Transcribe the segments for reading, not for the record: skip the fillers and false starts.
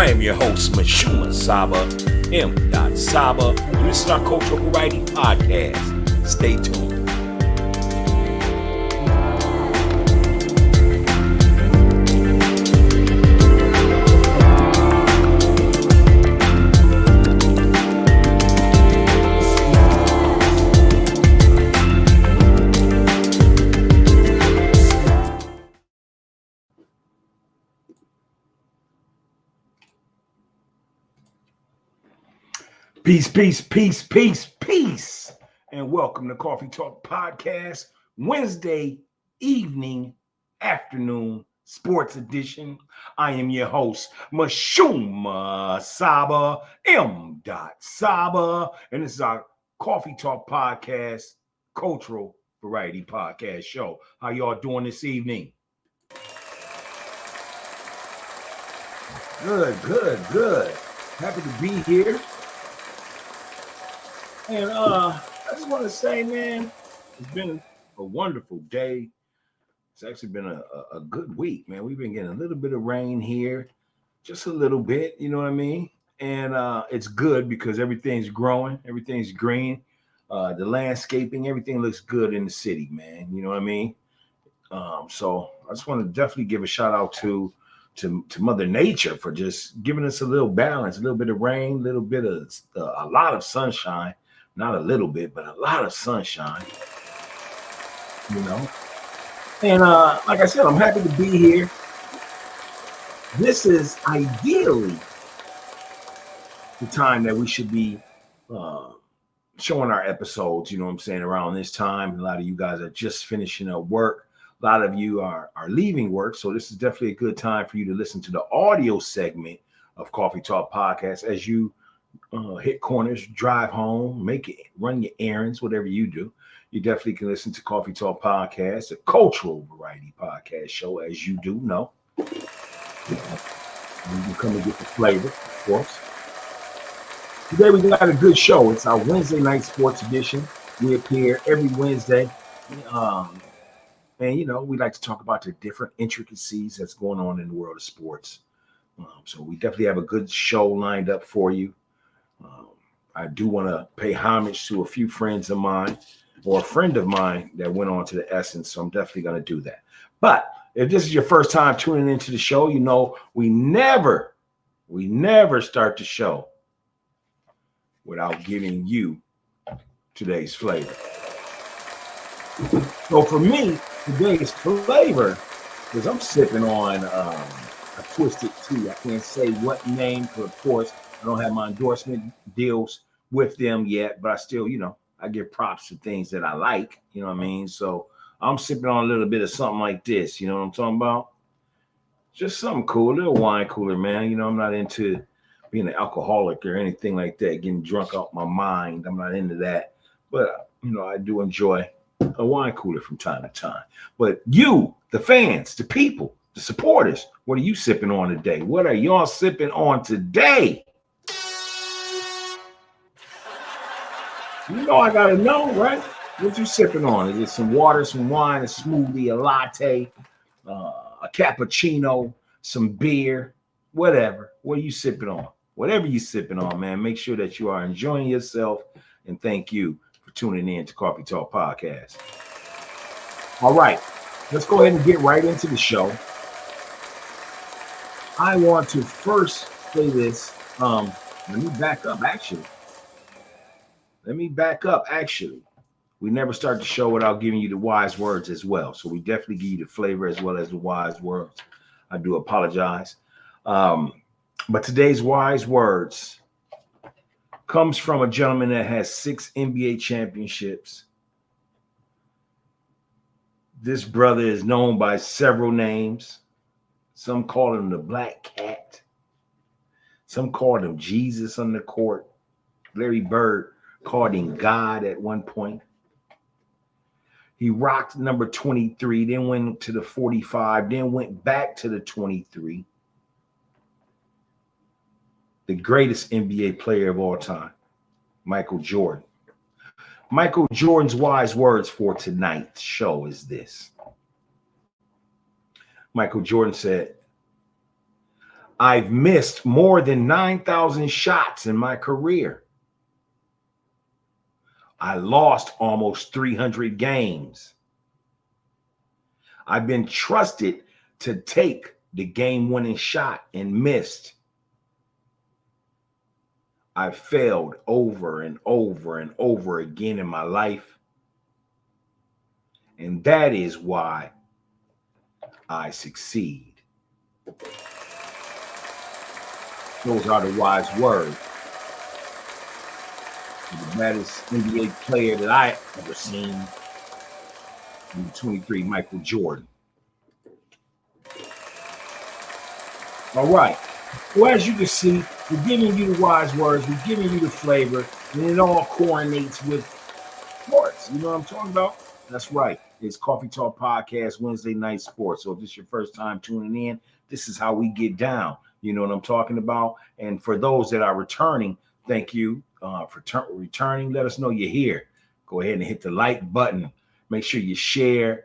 I am your host, Mashuma Saba, M. Saba, and this is our Cultural Variety Podcast. Stay tuned. Peace, and welcome to Coffee Talk Podcast, Wednesday evening, afternoon, sports edition. I am your host, Mashuma Saba, M. Saba, and this is our Coffee Talk Podcast, Cultural Variety Podcast show. How y'all doing this evening? Good. Happy to be here. And I just want to say, man, it's been a wonderful day. It's actually been a good week, man. We've been getting a little bit of rain here, just a little bit, you know what I mean? And it's good because everything's growing, everything's green. The landscaping, everything looks good in the city, man. You know what I mean? So I just want to definitely give a shout out to Mother Nature for just giving us a little balance, a little bit of rain, a little bit of a lot of sunshine. Not a little bit, but a lot of sunshine, you know. And like I said, I'm happy to be here. This is ideally the time that we should be showing our episodes, you know what I'm saying, around this time. A lot of you guys are just finishing up work. A lot of you are leaving work. So this is definitely a good time for you to listen to the audio segment of Coffee Talk Podcast as you hit corners, drive home, run your errands, whatever you do. You definitely can listen to Coffee Talk Podcast, a cultural variety podcast show, as you do know. You can come and get the flavor, of course. Today we got a good show. It's our Wednesday night sports edition. We appear every Wednesday. And, you know, we like to talk about the different intricacies that's going on in the world of sports. So we definitely have a good show lined up for you. I do want to pay homage to a few friends of mine or a friend of mine that went on to the Essence. So I'm definitely going to do that. But if this is your first time tuning into the show, you know, we never start the show without giving you today's flavor. So for me, today's flavor is I'm sipping on a twisted tea. I can't say what name, because of course I don't have my endorsement deals with them yet, but I still, you know, I give props to things that I like, you know what I mean? So I'm sipping on a little bit of something like this, you know what I'm talking about? Just something cool, a little wine cooler, man. You know, I'm not into being an alcoholic or anything like that, getting drunk out my mind. I'm not into that. But, you know, I do enjoy a wine cooler from time to time. But you, the fans, the people, the supporters, what are you sipping on today? What are y'all sipping on today? You know I gotta know, right? What you sipping on? Is it some water, some wine, a smoothie, a latte, a cappuccino, some beer, whatever? What are you sipping on? Whatever you sipping on, man, make sure that you are enjoying yourself. And thank you for tuning in to Coffee Talk Podcast. All right, let's go ahead and get right into the show. I want to first say this. Let me back up, actually. We never start the show without giving you the wise words as well. So we definitely give you the flavor as well as the wise words. I do apologize. But today's wise words comes from a gentleman that has 6 NBA championships. This brother is known by several names. Some call him the Black Cat. Some called him Jesus on the court. Larry Bird called him God at one point. He rocked number 23, then went to the 45, then went back to the 23. The greatest NBA player of all time, Michael Jordan. Michael Jordan's wise words for tonight's show is this. Michael Jordan said, I've missed more than 9,000 shots in my career. I lost almost 300 games. I've been trusted to take the game-winning shot and missed. I've failed over and over and over again in my life. And that is why I succeed. Those are the wise words of the baddest NBA player that I ever seen, number 23, Michael Jordan. All right. Well, as you can see, we're giving you the wise words, we're giving you the flavor, and it all coordinates with sports. You know what I'm talking about? That's right. It's Coffee Talk Podcast, Wednesday Night Sports. So if this is your first time tuning in, this is how we get down. You know what I'm talking about? And for those that are returning, thank you for returning. Let us know you're here. Go ahead and hit the like button. Make sure you share.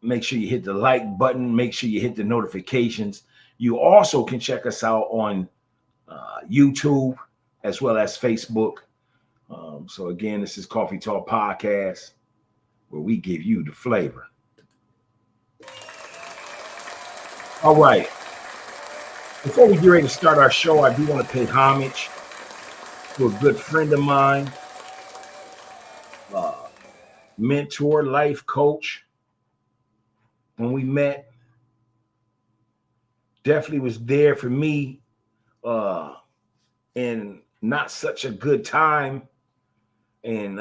Make sure you hit the like button. Make sure you hit the notifications. You also can check us out on YouTube as well as Facebook. So again, this is Coffee Talk Podcast, where we give you the flavor. All right. Before we get ready to start our show, I do want to pay homage to a good friend of mine, mentor, life coach. When we met, definitely was there for me in not such a good time, and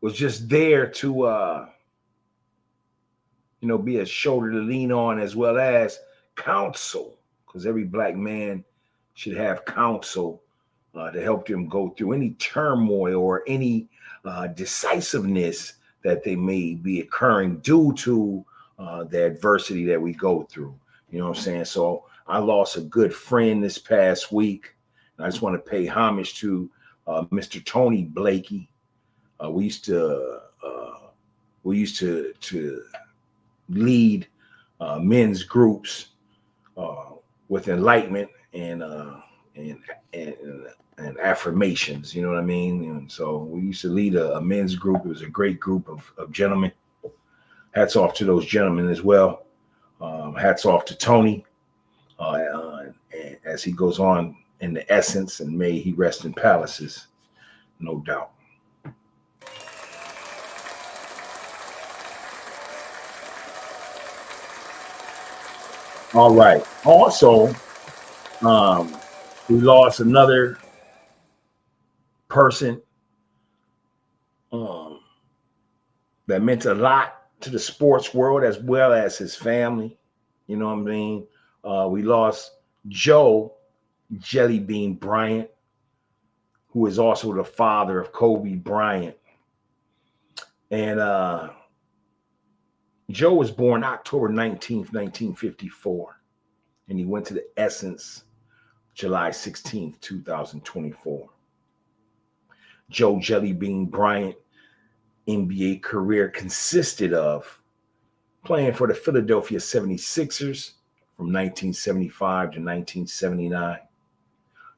was just there to be a shoulder to lean on, as well as counsel, because every black man should have counsel to help them go through any turmoil or any decisiveness that they may be occurring due to the adversity that we go through. You know what I'm saying? So I lost a good friend this past week. And I just want to pay homage to Mr. Tony Blakey. We used to lead men's groups with enlightenment and affirmations. You know what I mean? And so we used to lead a men's group. It was a great group of gentlemen. Hats off to those gentlemen as well. Hats off to Tony as he goes on in the essence, and may he rest in palaces, no doubt. All right. Also, we lost another person that meant a lot to the sports world as well as his family. You know what I mean? We lost Joe Jellybean Bryant, who is also the father of Kobe Bryant. And Joe was born October 19th, 1954. And he went to the Essence July 16th, 2024. Joe Jellybean Bryant NBA career consisted of playing for the Philadelphia 76ers from 1975 to 1979,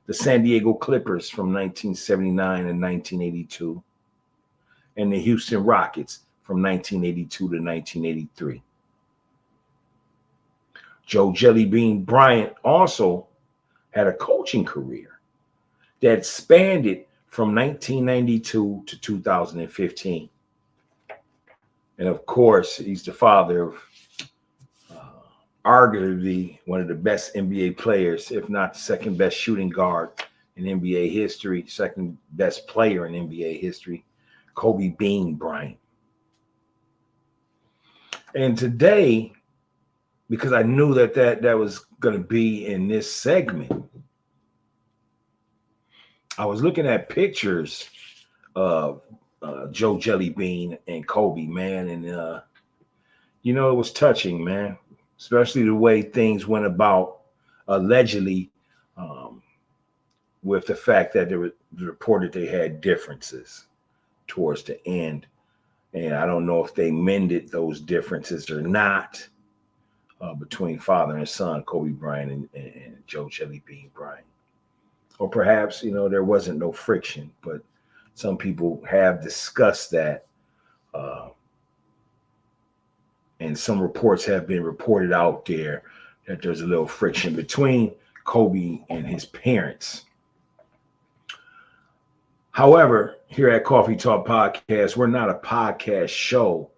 the San Diego Clippers from 1979 and 1982, and the Houston Rockets from 1982 to 1983. Joe Jellybean Bryant also had a coaching career that spanned from 1992 to 2015. And of course, he's the father of arguably one of the best NBA players, if not the second best shooting guard in NBA history, second best player in NBA history, Kobe Bean Bryant. And today, because I knew that was going to be in this segment, I was looking at pictures of Joe Jellybean and Kobe, man. And, it was touching, man, especially the way things went about allegedly with the fact that they were reported they had differences towards the end. And I don't know if they mended those differences or not. between father and son, Kobe Bryant and Joe Jelly Bean Bryant. Or perhaps, there wasn't no friction, but some people have discussed that. Uh, and some reports have been reported out there that there's a little friction between Kobe and his parents. However, here at Coffee Talk Podcast, we're not a podcast show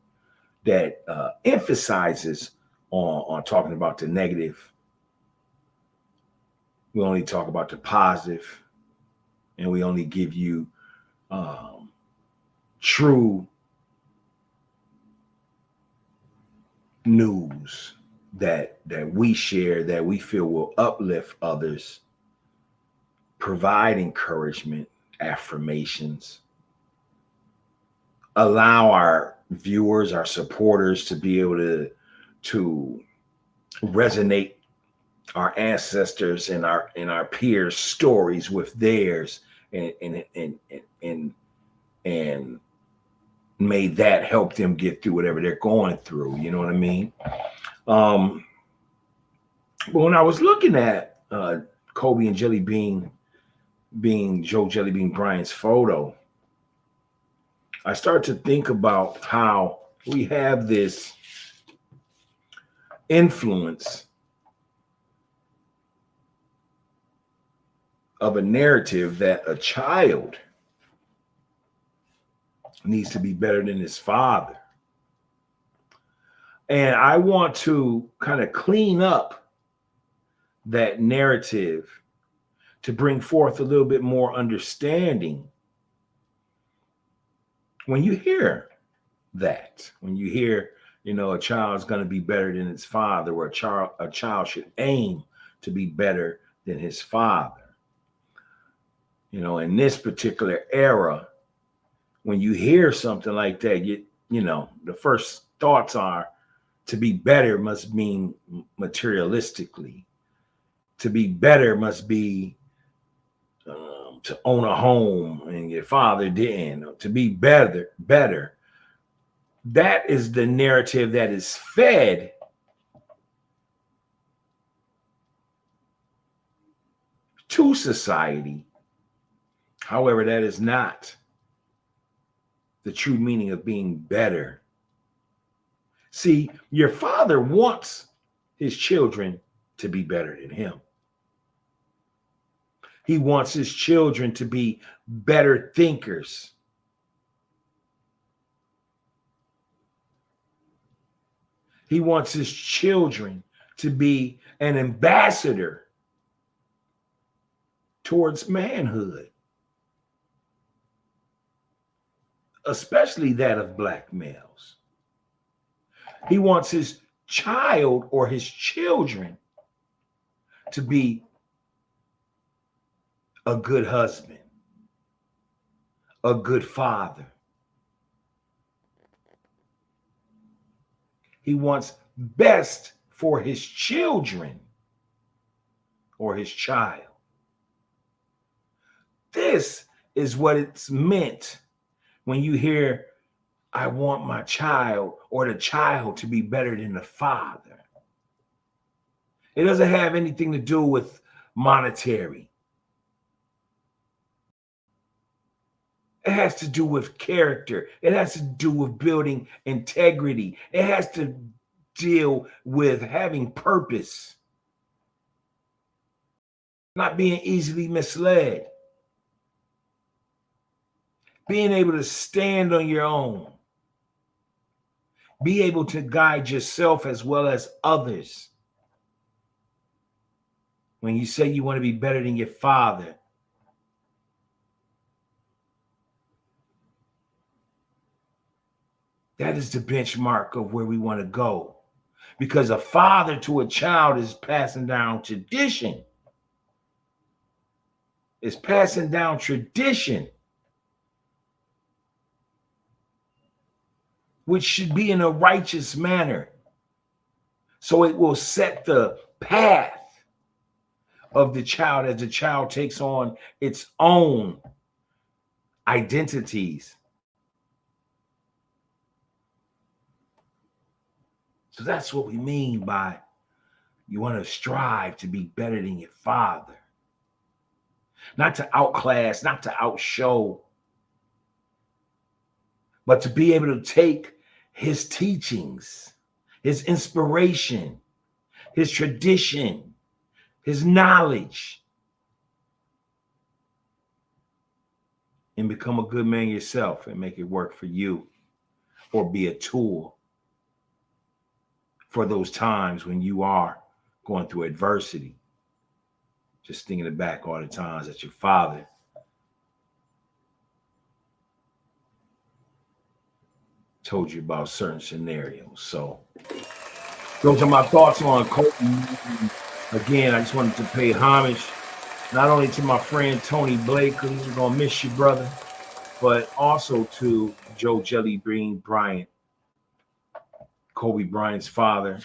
that emphasizes on talking about the negative. We only talk about the positive, and we only give you true news that we share, that we feel will uplift others, provide encouragement, affirmations, allow our viewers, our supporters to be able to resonate our ancestors and our peers' stories with theirs, and may that help them get through whatever they're going through. You know what I mean? But when I was looking at Kobe and Jelly Bean being Joe Jelly Bean Bryant's photo, I start to think about how we have this influence of a narrative that a child needs to be better than his father. And I want to kind of clean up that narrative to bring forth a little bit more understanding. When you hear that, when you hear, a child's going to be better than its father, or a child should aim to be better than his father. In this particular era, when you hear something like that, the first thoughts are to be better must mean materialistically. To be better must be to own a home, and your father didn't. To be better. That is the narrative that is fed to society. However, that is not the true meaning of being better. See, your father wants his children to be better than him. He wants his children to be better thinkers. He wants his children to be an ambassador towards manhood, especially that of Black males. He wants his child or his children to be a good husband, a good father. He wants best for his children or his child. This is what it's meant when you hear, I want my child or the child to be better than the father. It doesn't have anything to do with monetary. It has to do with character. It has to do with building integrity. It has to deal with having purpose, not being easily misled, being able to stand on your own, be able to guide yourself as well as others. When you say you want to be better than your father, that is the benchmark of where we want to go. Because a father to a child is passing down tradition. It's passing down tradition, which should be in a righteous manner. So it will set the path of the child as the child takes on its own identities. So that's what we mean by You want to strive to be better than your father. Not to outclass, not to outshow, but to be able to take his teachings, his inspiration, his tradition, his knowledge, and become a good man yourself and make it work for you, or be a tool for those times when you are going through adversity. Just thinking back all the times that your father told you about certain scenarios. So those are my thoughts on coaching. Again, I just wanted to pay homage not only to my friend Tony Blake, who's gonna miss you, brother, but also to Joe Jelly Bean Bryant, Kobe Bryant's father,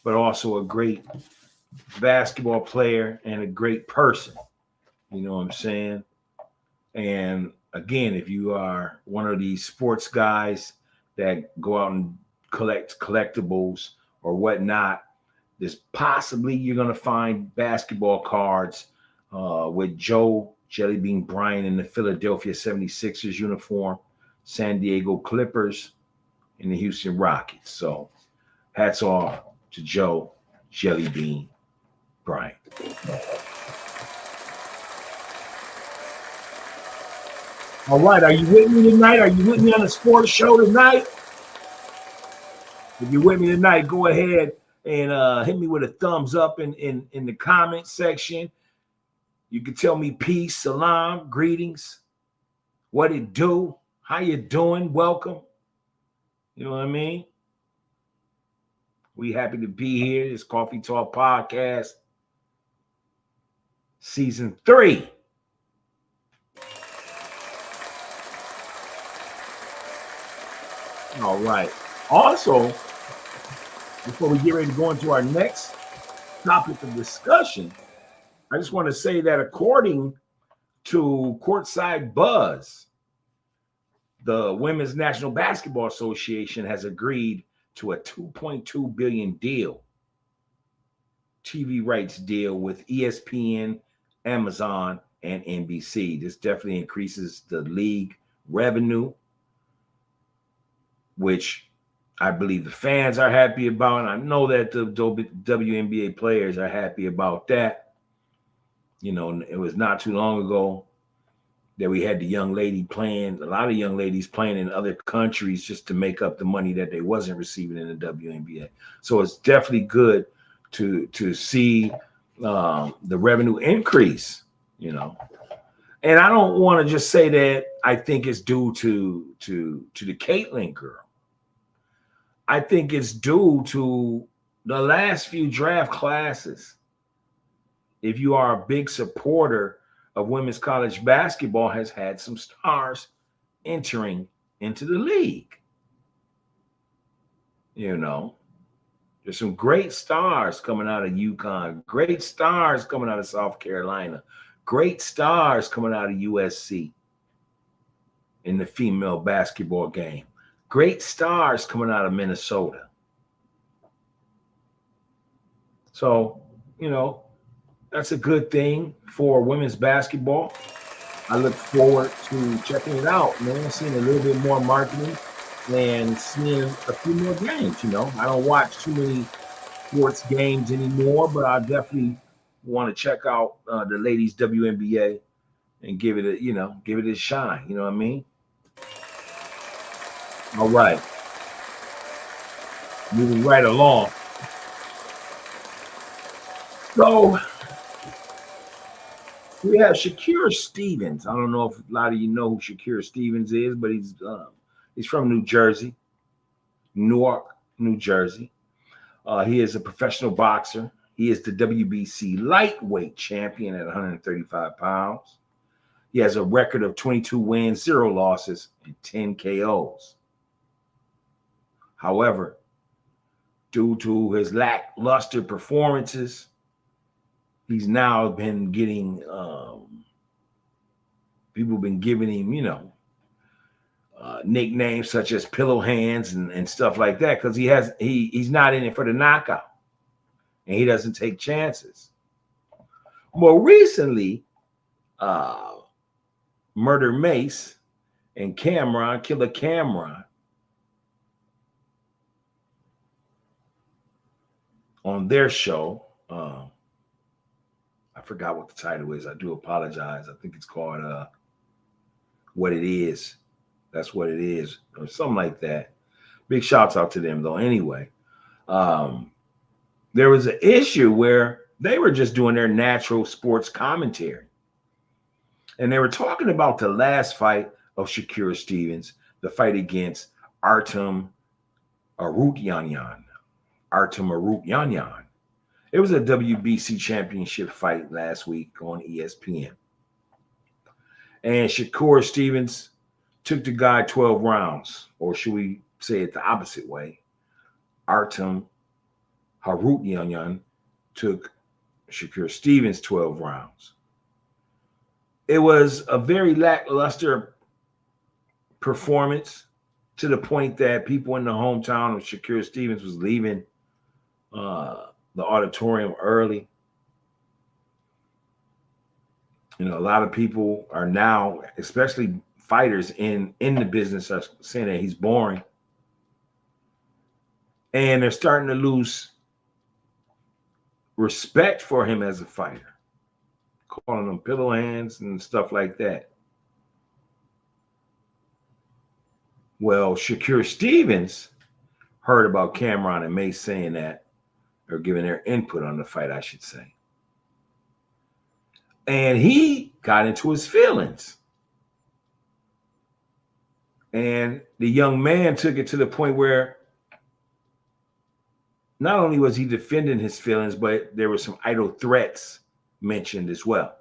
but also a great basketball player and a great person. You know what I'm saying? And again, if you are one of these sports guys that go out and collect collectibles or whatnot, there's possibly you're going to find basketball cards with Joe Jellybean Bryant in the Philadelphia 76ers uniform, San Diego Clippers, and the Houston Rockets. So hats off to Joe Jellybean Bryant. All right, are you with me tonight? Are you with me on the sports show tonight? If you're with me tonight, go ahead and hit me with a thumbs up in the comment section. You can tell me peace, salam, greetings, what it do, how you doing, welcome. You know what I mean? We happy to be here. It's Coffee Talk Podcast, Season 3. All right. Also, before we get ready to go into our next topic of discussion, I just want to say that according to Courtside Buzz, the Women's National Basketball Association has agreed to a $2.2 billion deal, TV rights deal with ESPN, Amazon, and NBC. This definitely increases the league revenue, which I believe the fans are happy about. And I know that the WNBA players are happy about that. You know, it was not too long ago that we had the young lady playing, a lot of young ladies playing in other countries just to make up the money that they wasn't receiving in the WNBA. So it's definitely good to see the revenue increase, you know. And I don't want to just say that I think it's due to the Caitlyn girl. I think it's due to the last few draft classes. If you are a big supporter of women's college basketball, has had some stars entering into the league. You know, there's some great stars coming out of UConn, great stars coming out of South Carolina, great stars coming out of USC in the female basketball game, great stars coming out of Minnesota. So, you know, that's a good thing for women's basketball. I look forward to checking it out, man, seeing a little bit more marketing and seeing a few more games. You know, I don't watch too many sports games anymore, but I definitely want to check out the ladies WNBA and give it a shine. You know what I mean? All right. Moving right along. So we have SHAKUR Stevens. I don't know if a lot of you know who SHAKUR Stevens is, but he's from New Jersey, Newark, New Jersey. He is a professional boxer. He is the WBC lightweight champion at 135 pounds. He has a record of 22 wins, 0 losses, and 10 KOs. However, due to his lackluster performances, he's now been getting people have been giving him, nicknames such as pillow hands and stuff like that, because he's not in it for the knockout. and he doesn't take chances. More recently, Murder Mace and Killer Cameron, on their show, I forgot what the title is. I do apologize. I think it's called What It Is. That's what it is, or something like that. Big shouts out to them, though. Anyway, there was an issue where they were just doing their natural sports commentary. And they were talking about the last fight of Shakur Stevens, the fight against Artem Arutyanyan. It was a WBC championship fight last week on ESPN. And Shakur Stevens took the guy 12 rounds, or should we say it the opposite way? Artem Arutyanyan took Shakur Stevens 12 rounds. It was a very lackluster performance, to the point that people in the hometown of Shakur Stevens was leaving the auditorium early. You know, a lot of people are now, especially fighters in the business, are saying that he's boring. And they're starting to lose respect for him as a fighter, calling him pillow hands and stuff like that. Well, Shakur Stevens heard about Cameron and Mace saying that, or giving their input on the fight, I should say. And he got into his feelings. And the young man took it to the point where not only was he defending his feelings, but there were some idle threats mentioned as well.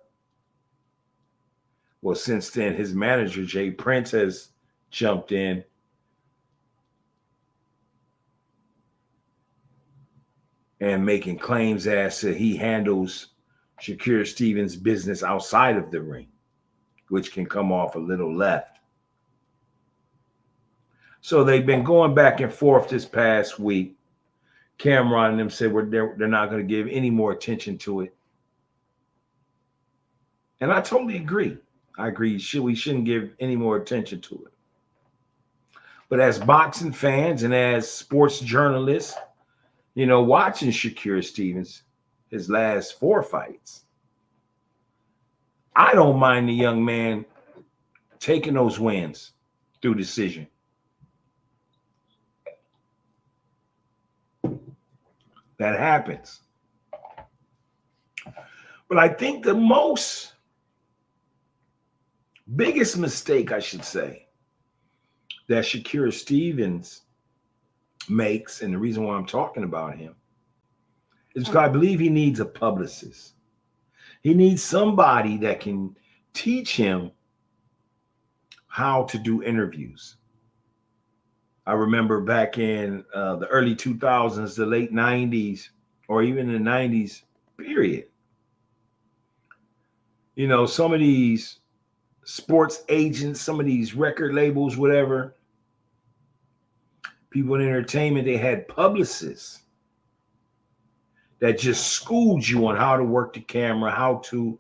Well, since then, his manager, Jay Prince, has jumped in and making claims as to he handles Shakur Stevens' business outside of the ring, which can come off a little left. So they've been going back and forth this past week. Cameron and them said they're not going to give any more attention to it. And I totally agree. I agree. We shouldn't give any more attention to it. But as boxing fans and as sports journalists, you know, watching Shakur Stevens, his last 4 fights, I don't mind the young man taking those wins through decision. That happens. But I think the biggest mistake, I should say, that Shakur Stevens makes, and the reason why I'm talking about him, is because I believe he needs a publicist. He needs somebody that can teach him how to do interviews. I remember back in the early 2000s, the late 90s, or even the 90s period, you know, some of these sports agents, some of these record labels, whatever, people in entertainment, they had publicists that just schooled you on how to work the camera, how to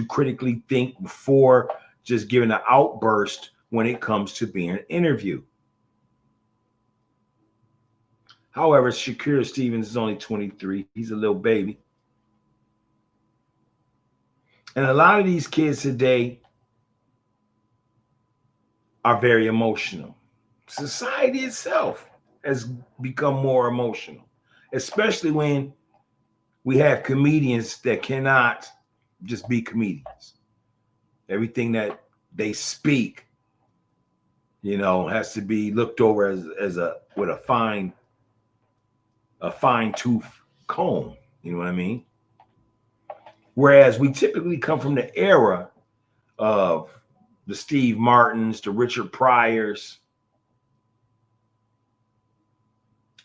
critically think before just giving an outburst when it comes to being an interview. However, Shakur Stevens is only 23. He's a little baby. And a lot of these kids today are very emotional. Society itself has become more emotional, especially when we have comedians that cannot just be comedians. Everything that they speak, you know, has to be looked over with a fine-tooth comb. You know what I mean? Whereas we typically come from the era of the Steve Martins, the Richard Pryors,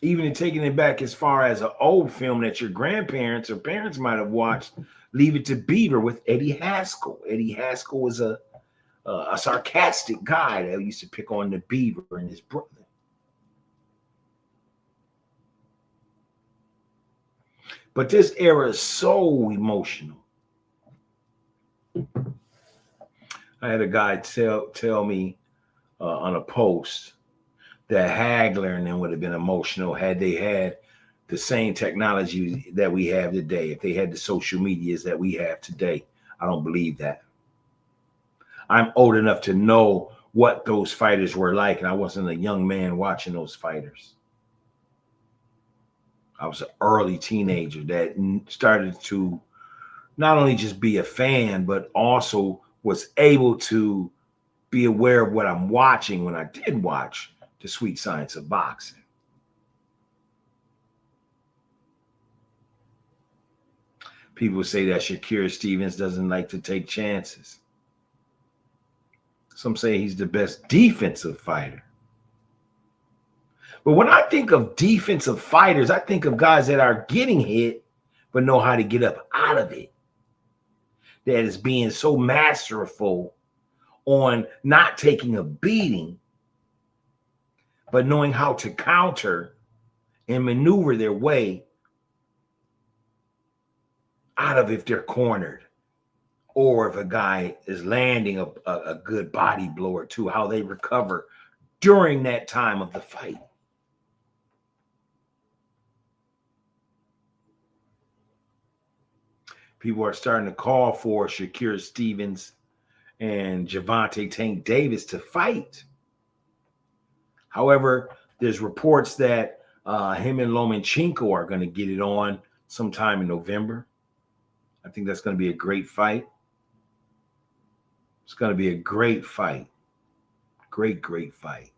even taking it back as far as an old film that your grandparents or parents might have watched, Leave It to Beaver with Eddie Haskell. Eddie Haskell was a sarcastic guy that used to pick on the beaver and his brother. But this era is so emotional. I had a guy tell me on a post that Hagler and them would have been emotional had they had the same technology that we have today, if they had the social medias that we have today. I don't believe that. I'm old enough to know what those fighters were like, and I wasn't a young man watching those fighters. I was an early teenager that started to not only just be a fan, but also was able to be aware of what I'm watching when I did watch The Sweet Science of Boxing. People say that Shakur Stevens doesn't like to take chances. Some say he's the best defensive fighter. But when I think of defensive fighters, I think of guys that are getting hit, but know how to get up out of it. That is being so masterful on not taking a beating, but knowing how to counter and maneuver their way out of if they're cornered, or if a guy is landing a good body blow or two, how they recover during that time of the fight. People are starting to call for Shakur Stevens and Gervonta Tank Davis to fight. However, there's reports that him and Lomachenko are going to get it on sometime in November. I think that's going to be a great fight. It's going to be a great fight. Great fight.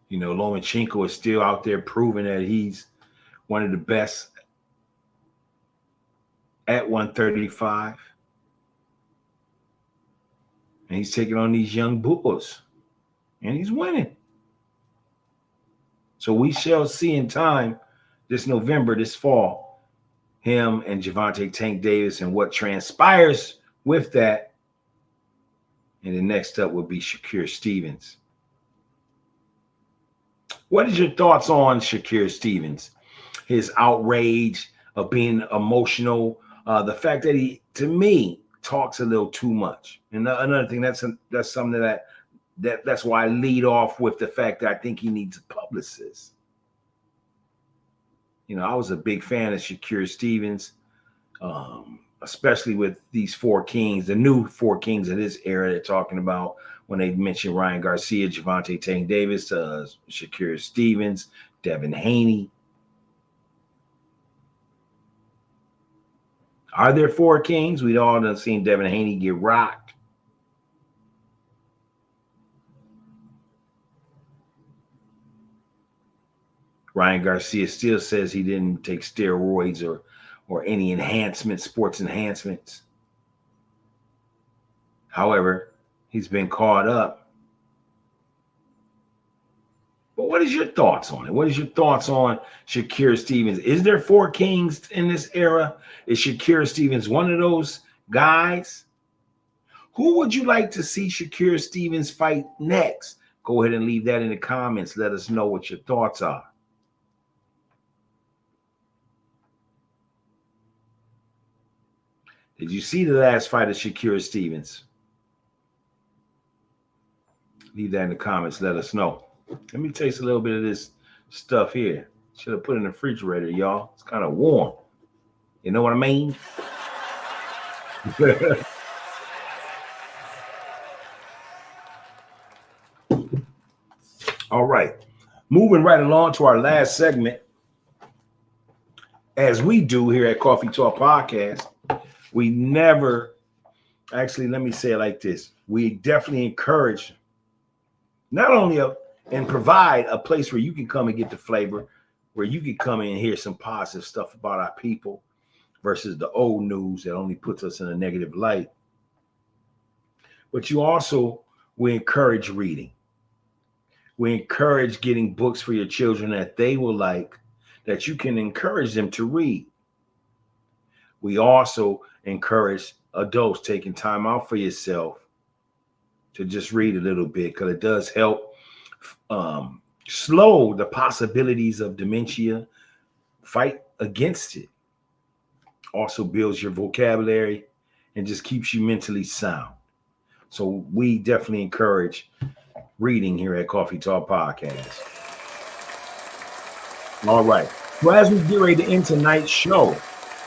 You know, Lomachenko is still out there proving that he's one of the best at 135. And he's taking on these young bulls. And he's winning. So we shall see in time this November, this fall, him and Gervonta Tank Davis and what transpires with that. And the next up will be Shakur Stevens. What is your thoughts on Shakur Stevens? His outrage of being emotional, the fact that he, to me, talks a little too much. And another thing, that's something that's why I lead off with the fact that I think he needs a publicist. You know, I was a big fan of Shakur Stevens, especially with these four kings, the new four kings of this era they're talking about when they mention Ryan Garcia, Gervonta Tank Davis, Shakur Stevens, Devin Haney. Are there four kings? We'd all done seen Devin Haney get rocked. Ryan Garcia still says he didn't take steroids or any enhancements, sports enhancements. However, he's been caught up. But what is your thoughts on it? What is your thoughts on Shakur Stevens? Is there four kings in this era? Is Shakur Stevens one of those guys? Who would you like to see Shakur Stevens fight next? Go ahead and leave that in the comments. Let us know what your thoughts are. Did you see the last fight of Shakur Stevens? Leave that in the comments. Let us know. Let me taste a little bit of this stuff here. Should have put it in the refrigerator, y'all. It's kind of warm. You know what I mean? All right. Moving right along to our last segment. As we do here at Coffee Talk Podcast, we never, actually, let me say it like this. We definitely encourage not only and provide a place where you can come and get the flavor, where you can come in and hear some positive stuff about our people versus the old news that only puts us in a negative light. But you also, we encourage reading. We encourage getting books for your children that they will like, that you can encourage them to read. We also encourage adults taking time out for yourself to just read a little bit, because it does help slow the possibilities of dementia, fight against it. Also builds your vocabulary and just keeps you mentally sound. So we definitely encourage reading here at Coffee Talk Podcast. All right. So as we get ready to end tonight's show,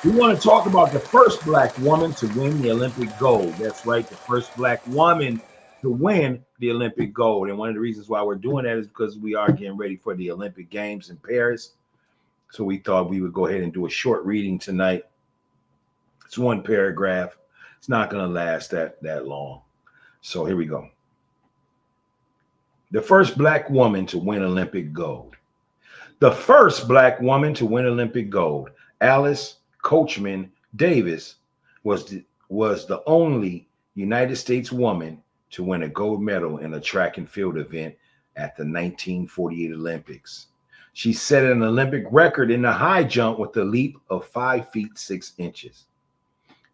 we want to talk about the first Black woman to win the Olympic gold. That's right, the first Black woman to win the Olympic gold. And one of the reasons why we're doing that is because we are getting ready for the Olympic Games in Paris. So we thought we would go ahead and do a short reading tonight. It's one paragraph. It's not going to last that long. So here we go. The first Black woman to win Olympic gold. The first Black woman to win Olympic gold, Alice Coachman Davis, was the only United States woman to win a gold medal in a track and field event at the 1948 Olympics. She set an Olympic record in the high jump with a leap of 5 feet 6 inches.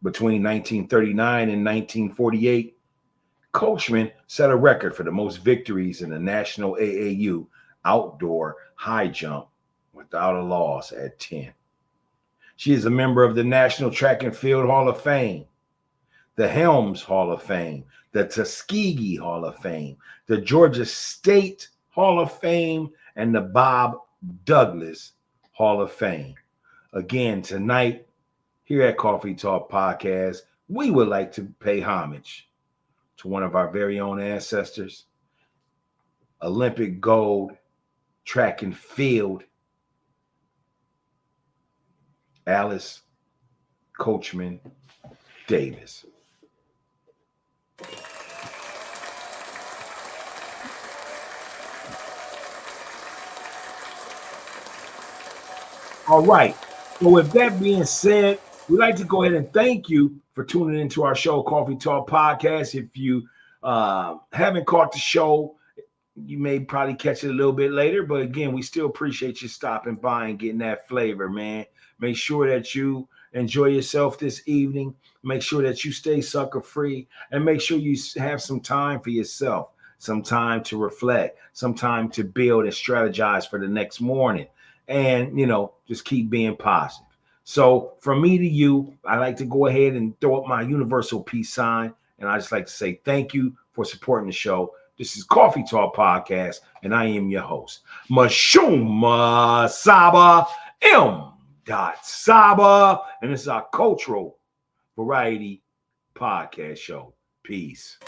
Between 1939 and 1948, Coachman set a record for the most victories in the National AAU outdoor high jump without a loss at 10. She is a member of the National Track and Field Hall of Fame, the Helms Hall of Fame, the Tuskegee Hall of Fame, the Georgia State Hall of Fame, and the Bob Douglas Hall of Fame. Again, tonight, here at Coffee Talk Podcast, we would like to pay homage to one of our very own ancestors, Olympic gold, track and field, Alice Coachman Davis. All right. So with that being said, we'd like to go ahead and thank you for tuning into our show, Coffee Talk Podcast. If you haven't caught the show, you may probably catch it a little bit later. But again, we still appreciate you stopping by and getting that flavor, man. Make sure that you enjoy yourself this evening. Make sure that you stay sucker free, and make sure you have some time for yourself, some time to reflect, some time to build and strategize for the next morning. And, just keep being positive. So from me to you, I like to go ahead and throw up my universal peace sign. And I just like to say thank you for supporting the show. This is Coffee Talk Podcast, and I am your host, Mashuma Saba M. Saba. And this is our cultural variety podcast show. Peace.